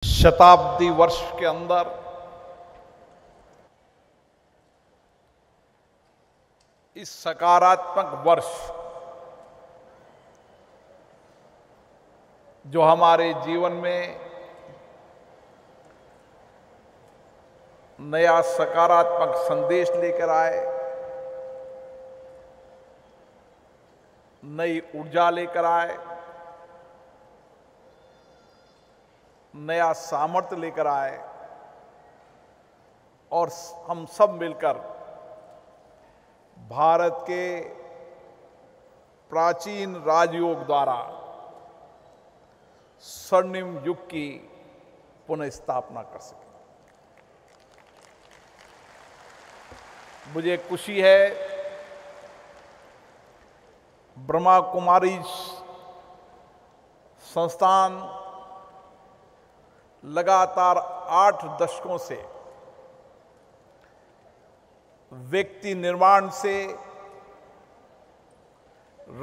शताब्दी वर्ष के अंदर इस सकारात्मक वर्ष जो हमारे जीवन में नया सकारात्मक संदेश लेकर आए, नई ऊर्जा लेकर आए, नया सामर्थ्य लेकर आए और हम सब मिलकर भारत के प्राचीन राजयोग द्वारा स्वर्णिम युग की पुनः स्थापना कर सके। मुझे खुशी है ब्रह्मा कुमारी संस्थान लगातार 8 दशकों से व्यक्ति निर्माण से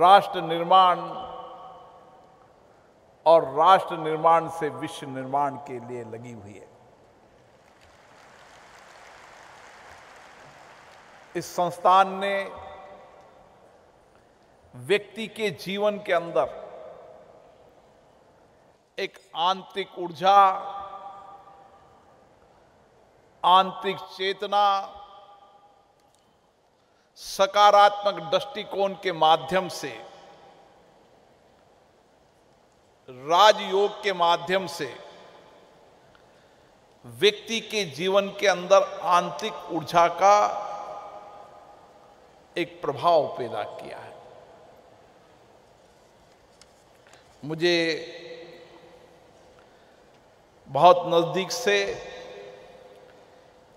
राष्ट्र निर्माण और राष्ट्र निर्माण से विश्व निर्माण के लिए लगी हुई है। इस संस्थान ने व्यक्ति के जीवन के अंदर एक आंतरिक ऊर्जा, आंतरिक चेतना, सकारात्मक दृष्टिकोण के माध्यम से, राजयोग के माध्यम से व्यक्ति के जीवन के अंदर आंतरिक ऊर्जा का एक प्रभाव पैदा किया है। मुझे बहुत नजदीक से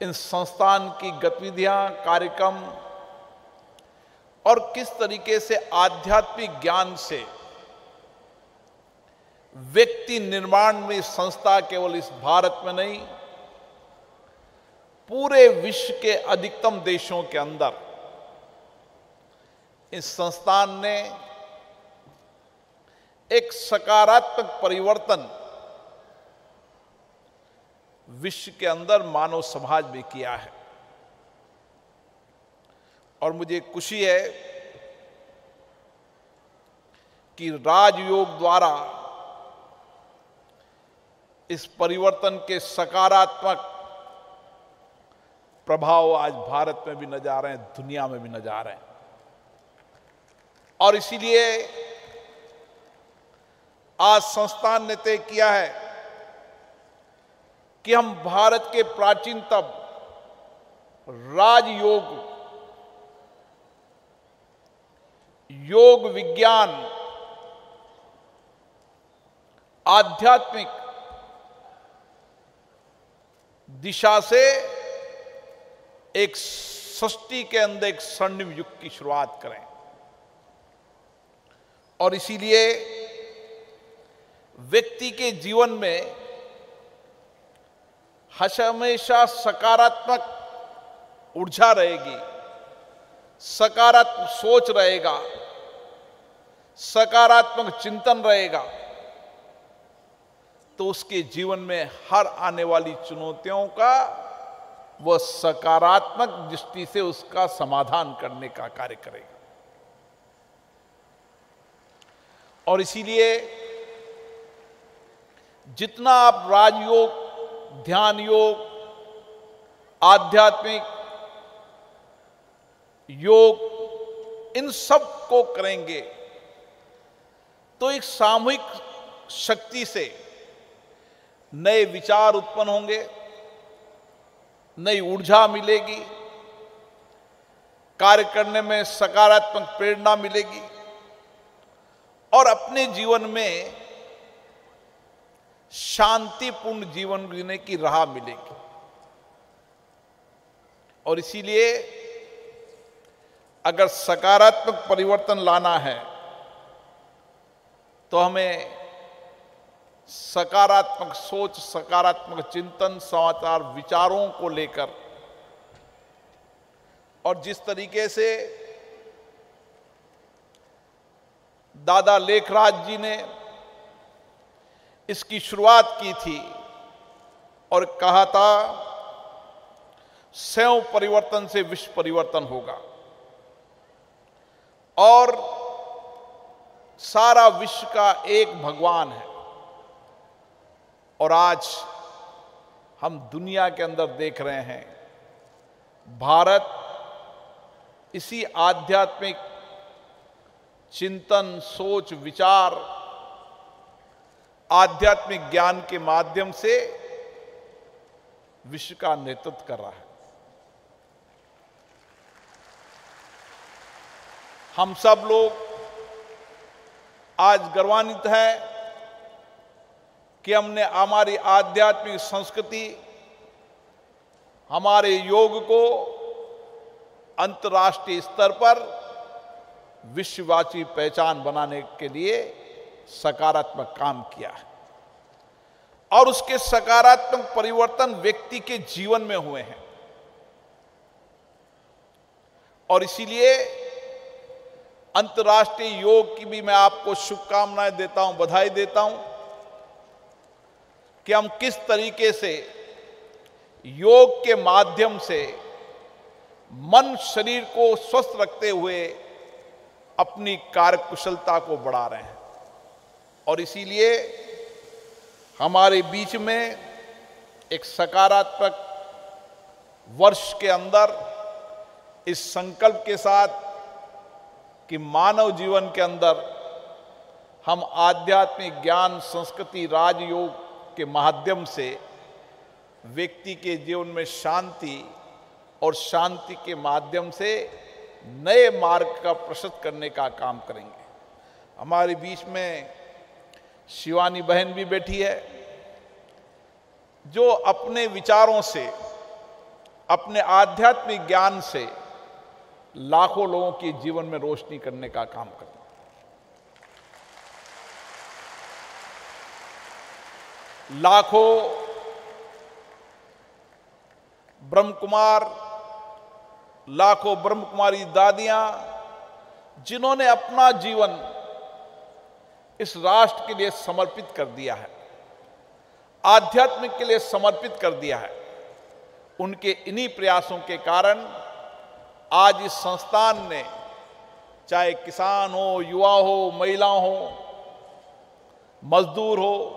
इन संस्थान की गतिविधियां, कार्यक्रम और किस तरीके से आध्यात्मिक ज्ञान से व्यक्ति निर्माण में संस्था केवल इस भारत में नहीं, पूरे विश्व के अधिकतम देशों के अंदर इस संस्थान ने एक सकारात्मक परिवर्तन विश्व के अंदर मानव समाज में किया है। और मुझे खुशी है कि राजयोग द्वारा इस परिवर्तन के सकारात्मक प्रभाव आज भारत में भी नजर आ रहे हैं, दुनिया में भी नजर आ रहे हैं। और इसीलिए आज संस्थान ने तय किया है कि हम भारत के प्राचीनतम राजयोग, योग विज्ञान, आध्यात्मिक दिशा से एक सृष्टि के अंदर एक स्वर्णिम युग की शुरुआत करें। और इसीलिए व्यक्ति के जीवन में हमेशा सकारात्मक ऊर्जा रहेगी, सकारात्मक सोच रहेगा, सकारात्मक चिंतन रहेगा, तो उसके जीवन में हर आने वाली चुनौतियों का वह सकारात्मक दृष्टि से उसका समाधान करने का कार्य करेगा। और इसीलिए जितना आप राजयोग, ध्यान योग, आध्यात्मिक योग, इन सब को करेंगे तो एक सामूहिक शक्ति से नए विचार उत्पन्न होंगे, नई ऊर्जा मिलेगी, कार्य करने में सकारात्मक प्रेरणा मिलेगी और अपने जीवन में शांतिपूर्ण जीवन जीने की राह मिलेगी। और इसीलिए अगर सकारात्मक परिवर्तन लाना है तो हमें सकारात्मक सोच, सकारात्मक चिंतन, समाचार, विचारों को लेकर और जिस तरीके से दादा लेखराज जी ने इसकी शुरुआत की थी और कहा था, स्वयं परिवर्तन से विश्व परिवर्तन होगा और सारा विश्व का एक भगवान है। और आज हम दुनिया के अंदर देख रहे हैं, भारत इसी आध्यात्मिक चिंतन, सोच, विचार, आध्यात्मिक ज्ञान के माध्यम से विश्व का नेतृत्व कर रहा है। हम सब लोग आज गर्वान्वित हैं कि हमने हमारी आध्यात्मिक संस्कृति, हमारे योग को अंतर्राष्ट्रीय स्तर पर विश्वव्यापी पहचान बनाने के लिए सकारात्मक काम किया है और उसके सकारात्मक परिवर्तन व्यक्ति के जीवन में हुए हैं। और इसीलिए अंतर्राष्ट्रीय योग की भी मैं आपको शुभकामनाएं देता हूं, बधाई देता हूं कि हम किस तरीके से योग के माध्यम से मन शरीर को स्वस्थ रखते हुए अपनी कार्यकुशलता को बढ़ा रहे हैं। और इसीलिए हमारे बीच में एक सकारात्मक वर्ष के अंदर इस संकल्प के साथ कि मानव जीवन के अंदर हम आध्यात्मिक ज्ञान, संस्कृति, राजयोग के माध्यम से व्यक्ति के जीवन में शांति और शांति के माध्यम से नए मार्ग का प्रशस्त करने का काम करेंगे। हमारे बीच में शिवानी बहन भी बैठी है, जो अपने विचारों से, अपने आध्यात्मिक ज्ञान से लाखों लोगों के जीवन में रोशनी करने का काम करती है। लाखों ब्रह्मकुमार, लाखों ब्रह्मकुमारी दादियां, जिन्होंने अपना जीवन इस राष्ट्र के लिए समर्पित कर दिया है, आध्यात्मिक के लिए समर्पित कर दिया है, उनके इन्हीं प्रयासों के कारण आज इस संस्थान ने, चाहे किसान हो, युवा हो, महिला हो, मजदूर हो,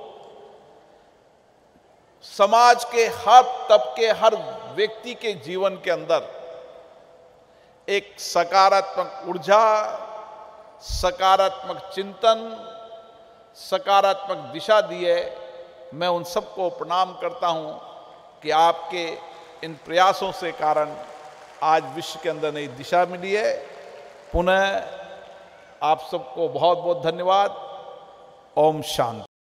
समाज के हर तबके, हर व्यक्ति के जीवन के अंदर एक सकारात्मक ऊर्जा, सकारात्मक चिंतन, सकारात्मक दिशा दी है। मैं उन सबको प्रणाम करता हूं कि आपके इन प्रयासों से कारण आज विश्व के अंदर नई दिशा मिली है। पुनः आप सबको बहुत बहुत धन्यवाद। ओम शांति।